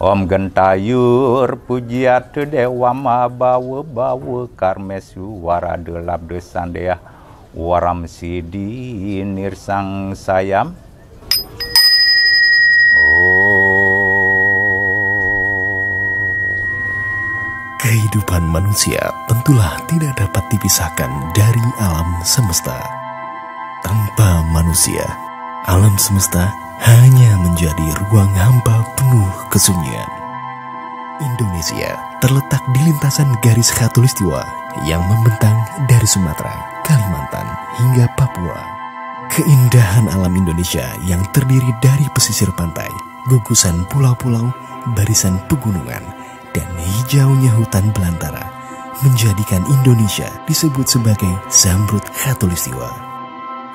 Om gentayur pujiat dewa ma bawa karmesu warade labde sandeah waram sidi nirsang sayam. Kehidupan manusia tentulah tidak dapat dipisahkan dari alam semesta. Tanpa manusia, alam semesta hanya menjadi ruang hampa penuh kesunyian. Indonesia terletak di lintasan garis khatulistiwa yang membentang dari Sumatera, Kalimantan hingga Papua. Keindahan alam Indonesia yang terdiri dari pesisir pantai, gugusan pulau-pulau, barisan pegunungan, dan hijaunya hutan belantara menjadikan Indonesia disebut sebagai Zamrud Khatulistiwa.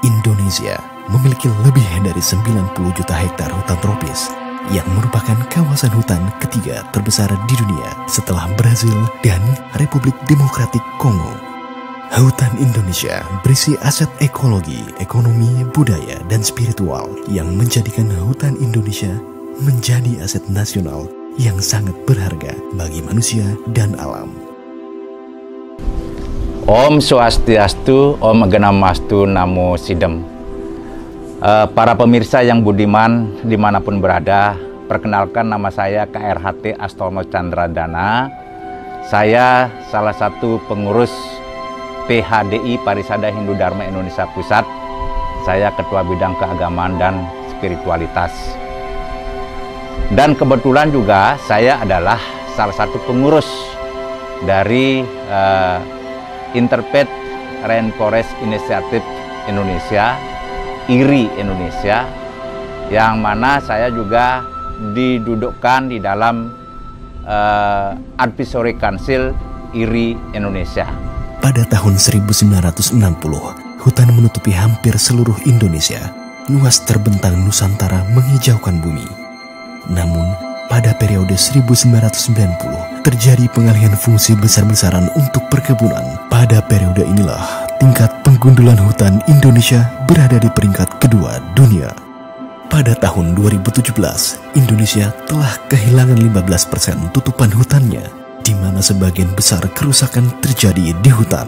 Indonesia memiliki lebih dari 90 juta hektar hutan tropis yang merupakan kawasan hutan ketiga terbesar di dunia setelah Brazil dan Republik Demokratik Kongo. Hutan Indonesia berisi aset ekologi, ekonomi, budaya, dan spiritual yang menjadikan hutan Indonesia menjadi aset nasional yang sangat berharga bagi manusia dan alam. Om Swastiastu, Om Genamastu, Namo Sidem. Para pemirsa yang budiman dimanapun berada, perkenalkan nama saya KRHT Astono Chandradana. Saya salah satu pengurus PHDI Parisada Hindu Dharma Indonesia Pusat. Saya Ketua Bidang Keagamaan dan Spiritualitas. Dan kebetulan juga saya adalah salah satu pengurus dari Interfaith Rainforest Initiative Indonesia, IRI Indonesia, yang mana saya juga didudukkan di dalam Advisory Council IRI Indonesia. Pada tahun 1960, hutan menutupi hampir seluruh Indonesia, luas terbentang Nusantara menghijaukan bumi. Namun, pada periode 1990, terjadi pengalihan fungsi besar-besaran untuk perkebunan. Pada periode inilah, tingkat penggundulan hutan Indonesia berada di peringkat kedua dunia. Pada tahun 2017, Indonesia telah kehilangan 15% tutupan hutannya, di mana sebagian besar kerusakan terjadi di hutan.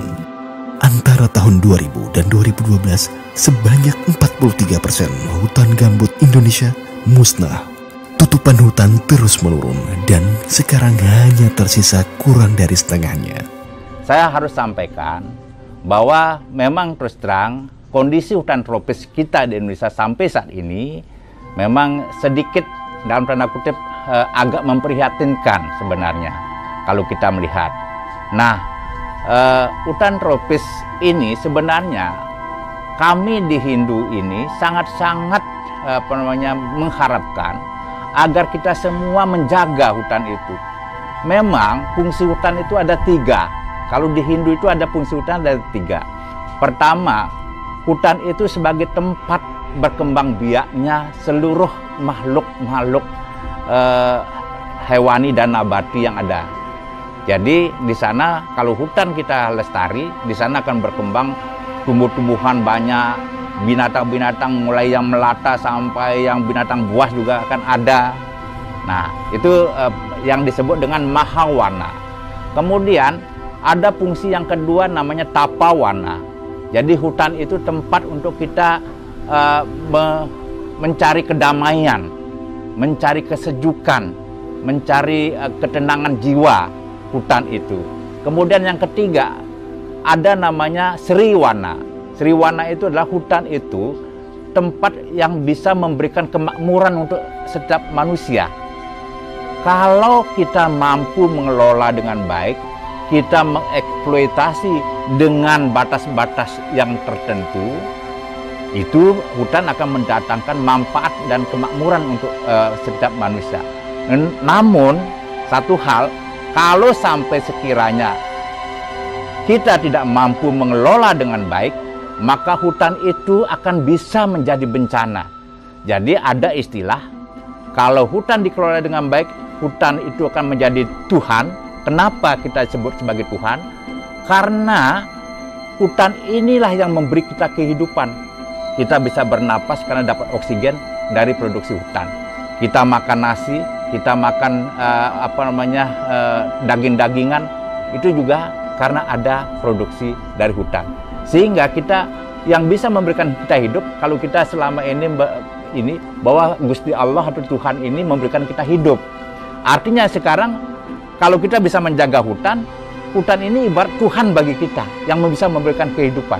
Antara tahun 2000 dan 2012, sebanyak 43% hutan gambut Indonesia musnah. Tutupan hutan terus menurun dan sekarang hanya tersisa kurang dari setengahnya. Saya harus sampaikan bahwa memang terus terang kondisi hutan tropis kita di Indonesia sampai saat ini memang sedikit dalam tanda kutip agak memprihatinkan sebenarnya kalau kita melihat. Nah, hutan tropis ini sebenarnya kami di Hindu ini sangat-sangat mengharapkan agar kita semua menjaga hutan itu. Memang fungsi hutan itu ada 3. Kalau di Hindu itu ada fungsi hutan ada 3. Pertama, hutan itu sebagai tempat berkembang biaknya seluruh makhluk-makhluk hewani dan nabati yang ada. Jadi di sana kalau hutan kita lestari, di sana akan berkembang tumbuh-tumbuhan banyak, binatang-binatang mulai yang melata sampai yang binatang buas juga akan ada. Nah, itu yang disebut dengan mahawana. Kemudian ada fungsi yang kedua namanya tapawana. Jadi hutan itu tempat untuk kita mencari kedamaian, mencari kesejukan, mencari ketenangan jiwa, hutan itu. Kemudian yang ketiga ada namanya Sriwana. Sriwana itu adalah hutan itu tempat yang bisa memberikan kemakmuran untuk setiap manusia. Kalau kita mampu mengelola dengan baik, kita mengeksploitasi dengan batas-batas yang tertentu, itu hutan akan mendatangkan manfaat dan kemakmuran untuk setiap manusia. Namun, satu hal, kalau sampai sekiranya kita tidak mampu mengelola dengan baik, maka hutan itu akan bisa menjadi bencana. Jadi ada istilah, kalau hutan dikelola dengan baik, hutan itu akan menjadi Tuhan. Kenapa kita sebut sebagai Tuhan? Karena hutan inilah yang memberi kita kehidupan. Kita bisa bernapas karena dapat oksigen dari produksi hutan. Kita makan nasi, kita makan daging-dagingan, itu juga karena ada produksi dari hutan. Sehingga kita yang bisa memberikan kita hidup, kalau kita selama ini bahwa Gusti Allah atau Tuhan ini memberikan kita hidup. Artinya sekarang kalau kita bisa menjaga hutan, hutan ini ibarat Tuhan bagi kita yang bisa memberikan kehidupan.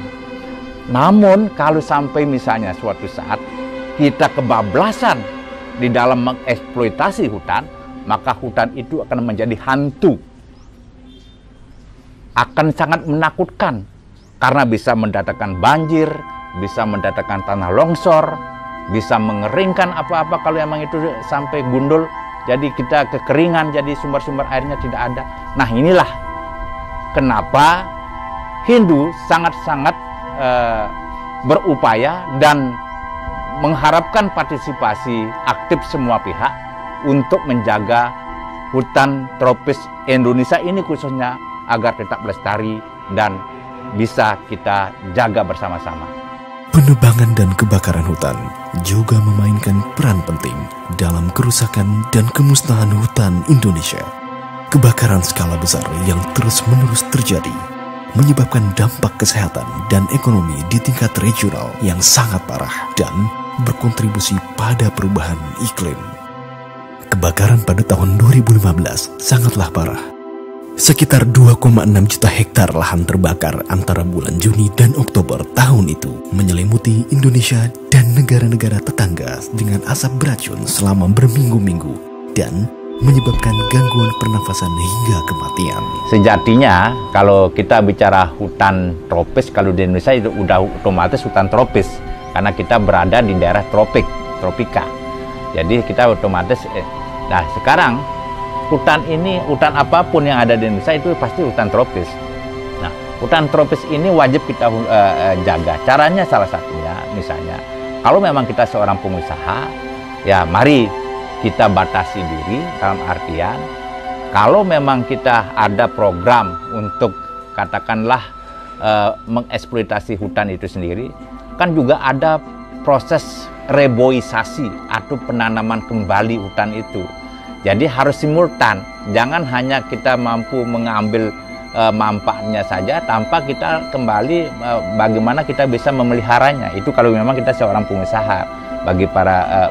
Namun kalau sampai misalnya suatu saat kita kebablasan di dalam mengeksploitasi hutan, maka hutan itu akan menjadi hantu. Akan sangat menakutkan karena bisa mendatangkan banjir, bisa mendatangkan tanah longsor, bisa mengeringkan apa-apa kalau emang itu sampai gundul. Jadi kita kekeringan, jadi sumber-sumber airnya tidak ada. Nah inilah kenapa Hindu sangat-sangat berupaya dan mengharapkan partisipasi aktif semua pihak untuk menjaga hutan tropis Indonesia ini khususnya agar tetap lestari dan bisa kita jaga bersama-sama. Penebangan dan kebakaran hutan juga memainkan peran penting dalam kerusakan dan kemusnahan hutan Indonesia. Kebakaran skala besar yang terus-menerus terjadi menyebabkan dampak kesehatan dan ekonomi di tingkat regional yang sangat parah dan berkontribusi pada perubahan iklim. Kebakaran pada tahun 2015 sangatlah parah. Sekitar 2,6 juta hektar lahan terbakar antara bulan Juni dan Oktober tahun itu, menyelimuti Indonesia dan negara-negara tetangga dengan asap beracun selama berminggu-minggu dan menyebabkan gangguan pernafasan hingga kematian. Sejatinya kalau kita bicara hutan tropis, kalau di Indonesia itu udah otomatis hutan tropis karena kita berada di daerah tropika. Jadi kita otomatis nah sekarang hutan apapun yang ada di Indonesia itu pasti hutan tropis. Nah, hutan tropis ini wajib kita jaga. Caranya salah satunya misalnya, kalau memang kita seorang pengusaha, ya mari kita batasi diri dalam artian, kalau memang kita ada program untuk katakanlah mengeksploitasi hutan itu sendiri, kan juga ada proses reboisasi atau penanaman kembali hutan itu. Jadi harus simultan, jangan hanya kita mampu mengambil manfaatnya saja tanpa kita kembali bagaimana kita bisa memeliharanya. Itu kalau memang kita seorang pengusaha. Bagi para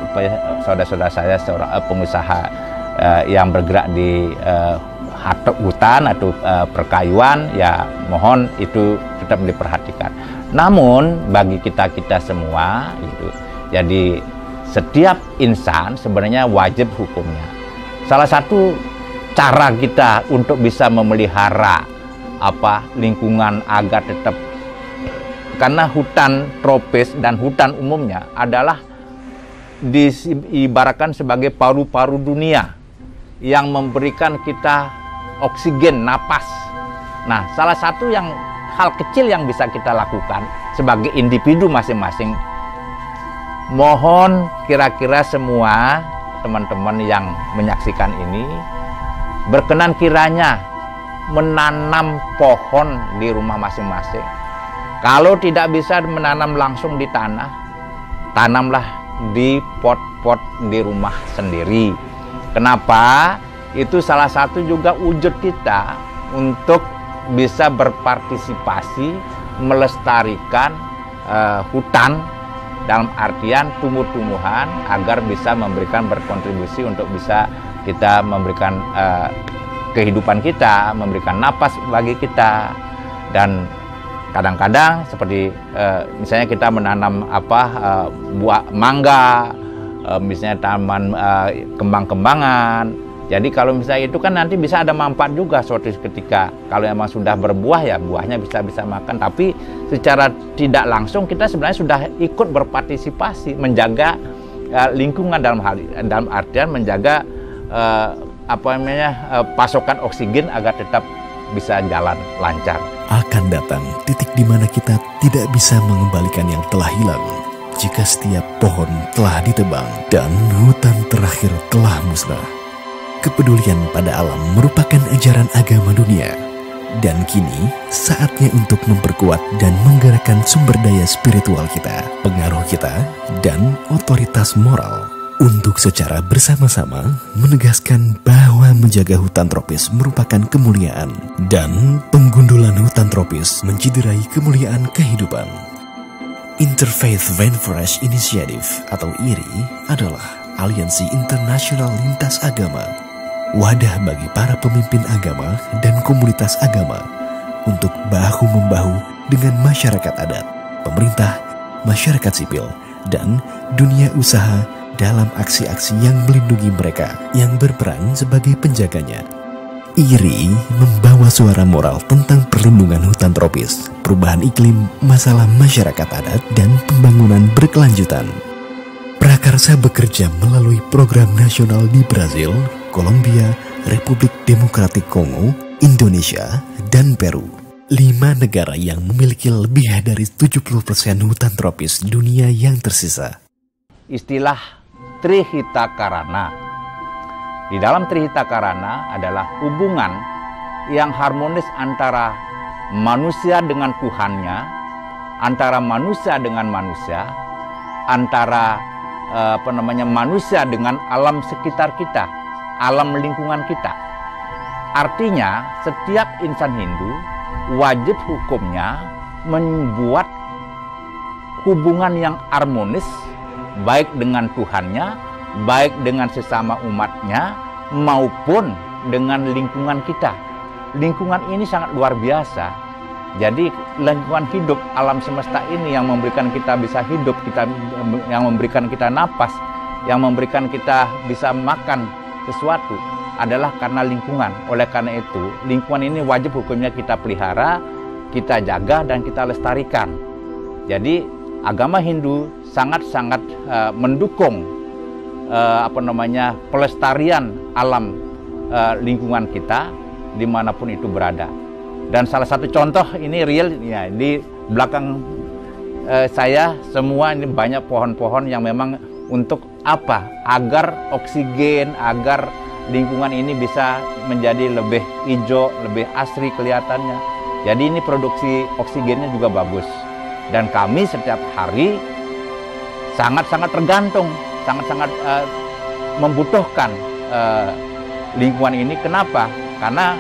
saudara-saudara saya seorang pengusaha yang bergerak di hutan atau perkayuan, ya mohon itu tetap diperhatikan. Namun bagi kita semua itu, jadi setiap insan sebenarnya wajib hukumnya. Salah satu cara kita untuk bisa memelihara lingkungan agar tetap, karena hutan tropis dan hutan umumnya adalah diibaratkan sebagai paru-paru dunia yang memberikan kita oksigen, napas. Nah, salah satu hal kecil yang bisa kita lakukan sebagai individu masing-masing, mohon kira-kira semua teman-teman yang menyaksikan ini berkenan kiranya menanam pohon di rumah masing-masing. Kalau tidak bisa menanam langsung di tanah, tanamlah di pot-pot di rumah sendiri. Kenapa? Itu salah satu juga wujud kita untuk bisa berpartisipasi melestarikan hutan dalam artian tumbuh-tumbuhan agar bisa berkontribusi untuk bisa kita memberikan kehidupan kita, memberikan napas bagi kita. Dan kadang-kadang seperti misalnya kita menanam buah mangga, misalnya taman kembang-kembangan. Jadi kalau misalnya itu kan nanti bisa ada manfaat juga suatu ketika. Kalau memang sudah berbuah ya buahnya bisa makan. Tapi secara tidak langsung kita sebenarnya sudah ikut berpartisipasi menjaga lingkungan dalam artian menjaga pasokan oksigen agar tetap bisa jalan lancar. Akan datang titik di mana kita tidak bisa mengembalikan yang telah hilang jika setiap pohon telah ditebang dan hutan terakhir telah musnah. Kepedulian pada alam merupakan ajaran agama dunia, dan kini saatnya untuk memperkuat dan menggerakkan sumber daya spiritual kita, pengaruh kita, dan otoritas moral untuk secara bersama-sama menegaskan bahwa menjaga hutan tropis merupakan kemuliaan dan penggundulan hutan tropis menciderai kemuliaan kehidupan. Interfaith Rainforest Initiative atau IRI adalah aliansi internasional lintas agama, wadah bagi para pemimpin agama dan komunitas agama untuk bahu-membahu dengan masyarakat adat, pemerintah, masyarakat sipil, dan dunia usaha dalam aksi-aksi yang melindungi mereka yang berperan sebagai penjaganya. IRI membawa suara moral tentang perlindungan hutan tropis, perubahan iklim, masalah masyarakat adat, dan pembangunan berkelanjutan. Prakarsa bekerja melalui program nasional di Brazil, Kolombia, Republik Demokratik Kongo, Indonesia, dan Peru. 5 negara yang memiliki lebih dari 70% hutan tropis dunia yang tersisa. Istilah Trihita Karana. Di dalam Trihita Karana adalah hubungan yang harmonis antara manusia dengan Tuhannya, antara manusia dengan manusia, antara manusia dengan alam sekitar kita, alam lingkungan kita. Artinya, setiap insan Hindu wajib hukumnya membuat hubungan yang harmonis baik dengan Tuhannya, baik dengan sesama umatnya, maupun dengan lingkungan kita. Lingkungan ini sangat luar biasa. Jadi lingkungan hidup alam semesta ini yang memberikan kita bisa hidup, yang memberikan kita napas, yang memberikan kita bisa makan sesuatu adalah karena lingkungan. Oleh karena itu, lingkungan ini wajib hukumnya kita pelihara, kita jaga, dan kita lestarikan. Jadi agama Hindu sangat-sangat mendukung pelestarian alam lingkungan kita dimanapun itu berada. Dan salah satu contoh ini real ya, di belakang saya semua ini banyak pohon-pohon yang memang untuk apa? Agar oksigen, agar lingkungan ini bisa menjadi lebih hijau, lebih asri kelihatannya. Jadi ini produksi oksigennya juga bagus. Dan kami setiap hari sangat-sangat tergantung, sangat-sangat membutuhkan lingkungan ini. Kenapa? Karena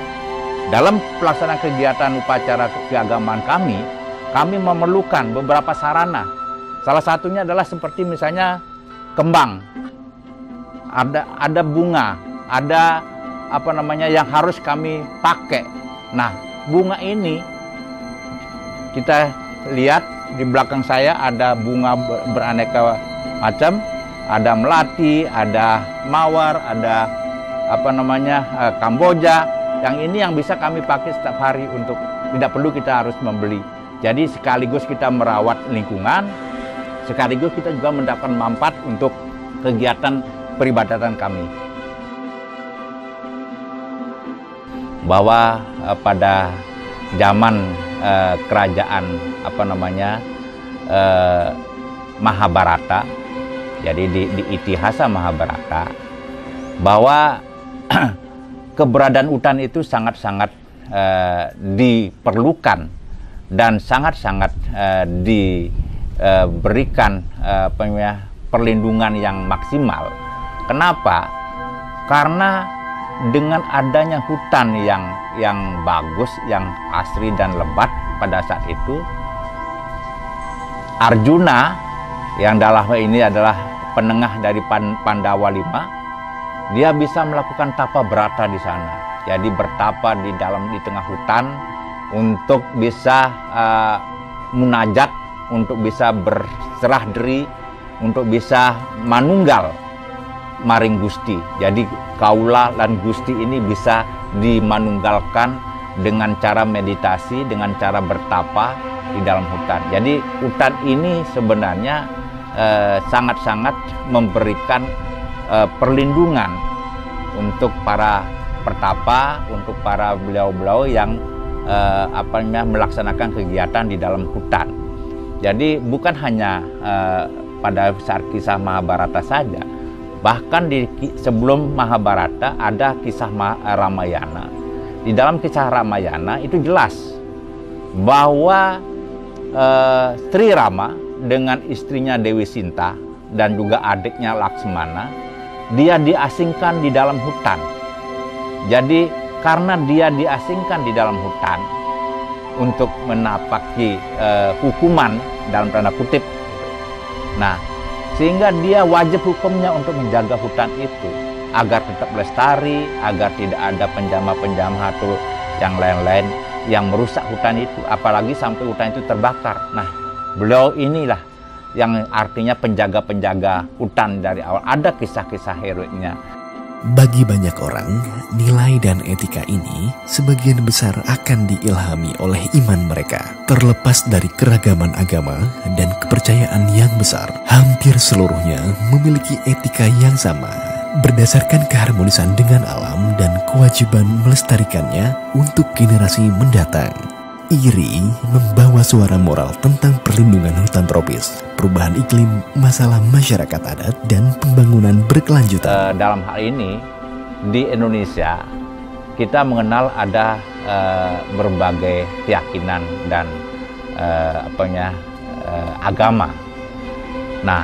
dalam pelaksanaan kegiatan upacara keagamaan kami memerlukan beberapa sarana. Salah satunya adalah seperti misalnya kembang, ada bunga, ada yang harus kami pakai. Nah, bunga ini kita lihat di belakang saya ada bunga beraneka macam. Ada melati, ada mawar, ada kamboja. Yang ini yang bisa kami pakai setiap hari untuk tidak perlu kita harus membeli. Jadi sekaligus kita merawat lingkungan, sekaligus kita juga mendapatkan manfaat untuk kegiatan peribadatan kami. Bahwa pada zaman kerajaan Mahabharata, jadi di Itihasa Mahabharata, bahwa keberadaan hutan itu sangat-sangat diperlukan dan sangat-sangat diberikan perlindungan yang maksimal. Kenapa? Karena dengan adanya hutan yang bagus, yang asri dan lebat pada saat itu, Arjuna yang dalam ini adalah penengah dari Pandawa 5, dia bisa melakukan tapa berata di sana. Jadi bertapa di tengah hutan untuk bisa munajat, untuk bisa berserah diri, untuk bisa manunggal maring Gusti. Jadi kaula lan Gusti ini bisa dimanunggalkan dengan cara meditasi, dengan cara bertapa di dalam hutan. Jadi hutan ini sebenarnya sangat-sangat memberikan perlindungan untuk para pertapa, untuk para beliau-beliau yang melaksanakan kegiatan di dalam hutan. Jadi bukan hanya pada saat kisah Mahabharata saja, bahkan sebelum Mahabharata ada kisah Ramayana. Di dalam kisah Ramayana itu jelas bahwa Sri Rama dengan istrinya Dewi Sinta dan juga adiknya Laksmana, dia diasingkan di dalam hutan. Jadi karena dia diasingkan di dalam hutan untuk menapaki hukuman dalam tanda kutip, nah sehingga dia wajib hukumnya untuk menjaga hutan itu agar tetap lestari, agar tidak ada penjamah-penjamah atau yang lain-lain yang merusak hutan itu, apalagi sampai hutan itu terbakar. Nah, beliau inilah yang artinya penjaga-penjaga hutan dari awal. Ada kisah-kisah heroiknya. Bagi banyak orang, nilai dan etika ini sebagian besar akan diilhami oleh iman mereka. Terlepas dari keragaman agama dan kepercayaan yang besar, hampir seluruhnya memiliki etika yang sama, berdasarkan keharmonisan dengan alam dan kewajiban melestarikannya untuk generasi mendatang. IRI membawa suara moral tentang perlindungan hutan tropis, perubahan iklim, masalah masyarakat adat, dan pembangunan berkelanjutan. Dalam hal ini, di Indonesia, kita mengenal ada berbagai keyakinan dan agama. Nah,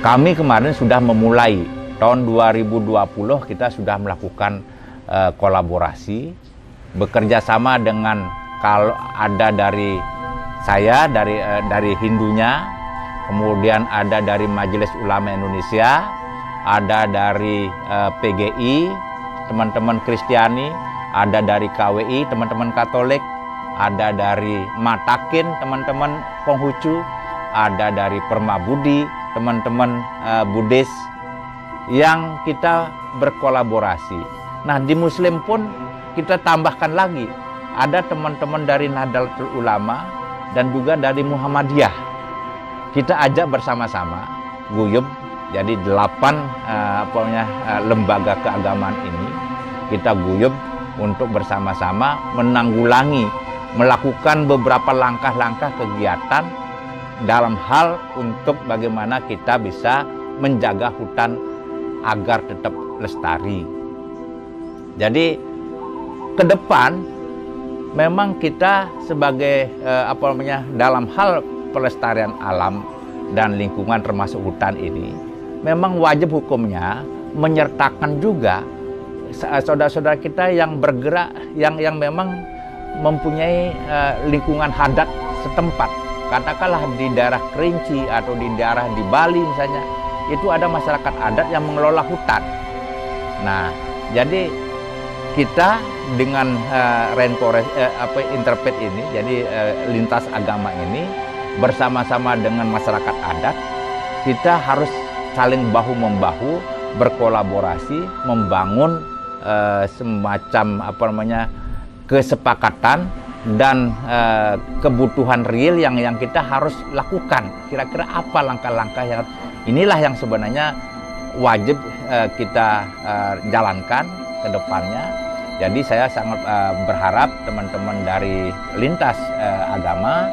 kami kemarin sudah memulai, tahun 2020 kita sudah melakukan kolaborasi, bekerja sama dengan, kalau ada dari saya, dari Hindunya, kemudian ada dari Majelis Ulama Indonesia, ada dari PGI, teman-teman Kristiani, ada dari KWI, teman-teman Katolik, ada dari Matakin, teman-teman Konghucu, ada dari Permabudi, teman-teman Buddhis, yang kita berkolaborasi. Nah, di Muslim pun kita tambahkan lagi, ada teman-teman dari Nahdlatul Ulama dan juga dari Muhammadiyah. Kita ajak bersama-sama, guyub, jadi 8 lembaga keagamaan ini kita guyub untuk bersama-sama menanggulangi, melakukan beberapa langkah-langkah kegiatan dalam hal untuk bagaimana kita bisa menjaga hutan agar tetap lestari. Jadi ke depan memang kita sebagai dalam hal pelestarian alam dan lingkungan termasuk hutan ini memang wajib hukumnya menyertakan juga saudara-saudara kita yang bergerak yang memang mempunyai lingkungan adat setempat. Katakanlah di daerah Kerinci atau di daerah di Bali misalnya, itu ada masyarakat adat yang mengelola hutan. Nah, jadi kita dengan Rainforest Interfaith ini, jadi lintas agama ini, bersama-sama dengan masyarakat adat, kita harus saling bahu-membahu, berkolaborasi, membangun semacam kesepakatan dan kebutuhan real yang kita harus lakukan. Kira-kira apa langkah-langkah yang inilah yang sebenarnya wajib kita jalankan ke depannya. Jadi saya sangat berharap teman-teman dari lintas agama,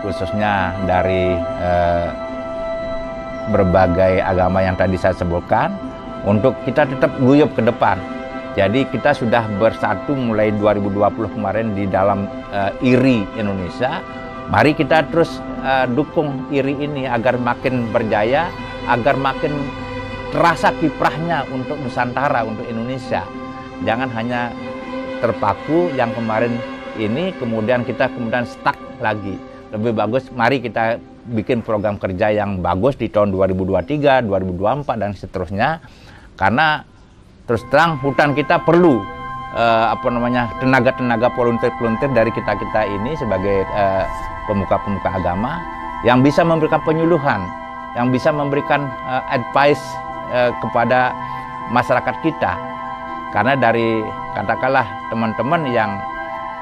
khususnya dari berbagai agama yang tadi saya sebutkan, untuk kita tetap guyup ke depan. Jadi kita sudah bersatu mulai 2020 kemarin di dalam IRI Indonesia. Mari kita terus dukung IRI ini agar makin berjaya, agar makin terasa kiprahnya untuk Nusantara, untuk Indonesia. Jangan hanya terpaku yang kemarin ini, kemudian kita stuck lagi. Lebih bagus, mari kita bikin program kerja yang bagus di tahun 2023, 2024, dan seterusnya. Karena terus terang hutan kita perlu tenaga-tenaga volunteer dari kita-kita ini sebagai pemuka-pemuka agama yang bisa memberikan penyuluhan, yang bisa memberikan advice kepada masyarakat kita. Karena dari katakanlah teman-teman yang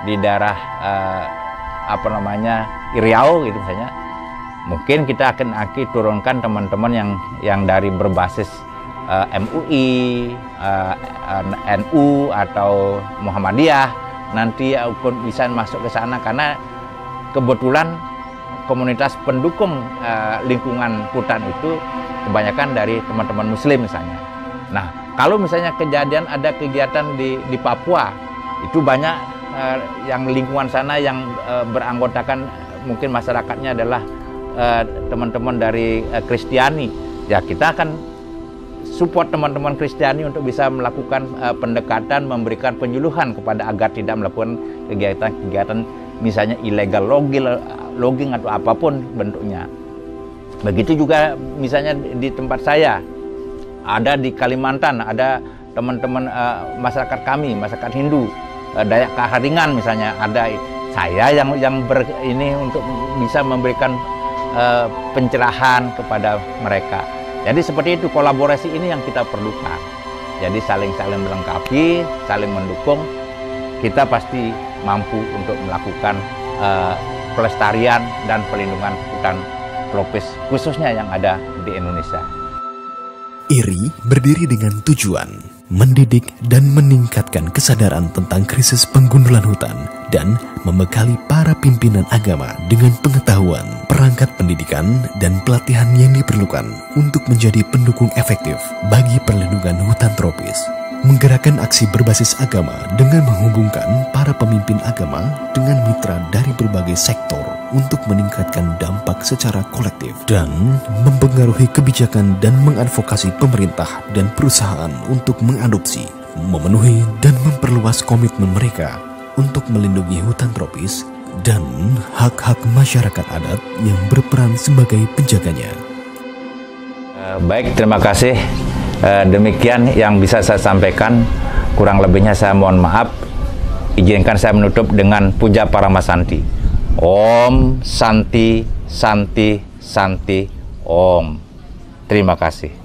di daerah Riau gitu misalnya, mungkin kita akan turunkan teman-teman yang dari berbasis MUI, NU atau Muhammadiyah, nanti bisa masuk ke sana karena kebetulan komunitas pendukung lingkungan hutan itu kebanyakan dari teman-teman Muslim misalnya. Nah, kalau misalnya ada kegiatan di Papua, itu banyak yang lingkungan sana yang beranggotakan mungkin masyarakatnya adalah teman-teman dari Kristiani, ya kita akan support teman-teman Kristiani untuk bisa melakukan pendekatan, memberikan penyuluhan kepada agar tidak melakukan kegiatan-kegiatan misalnya illegal logging atau apapun bentuknya. Begitu juga misalnya di tempat saya, ada di Kalimantan, ada teman-teman masyarakat kami, masyarakat Hindu, Dayak Kaharingan misalnya, ada saya yang ini untuk bisa memberikan pencerahan kepada mereka. Jadi seperti itu, kolaborasi ini yang kita perlukan. Jadi saling melengkapi, saling mendukung, kita pasti mampu untuk melakukan pelestarian dan pelindungan hutan tropis khususnya yang ada di Indonesia. IRI berdiri dengan tujuan mendidik dan meningkatkan kesadaran tentang krisis penggundulan hutan dan membekali para pimpinan agama dengan pengetahuan, perangkat pendidikan, dan pelatihan yang diperlukan untuk menjadi pendukung efektif bagi perlindungan hutan tropis. Menggerakkan aksi berbasis agama dengan menghubungkan para pemimpin agama dengan mitra dari berbagai sektor untuk meningkatkan dampak secara kolektif dan mempengaruhi kebijakan dan mengadvokasi pemerintah dan perusahaan untuk mengadopsi, memenuhi, dan memperluas komitmen mereka untuk melindungi hutan tropis dan hak-hak masyarakat adat yang berperan sebagai penjaganya. Baik, terima kasih. Demikian yang bisa saya sampaikan. Kurang lebihnya saya mohon maaf. Izinkan saya menutup dengan puja Paramasanti. Om Santi Santi Santi Om. Terima kasih.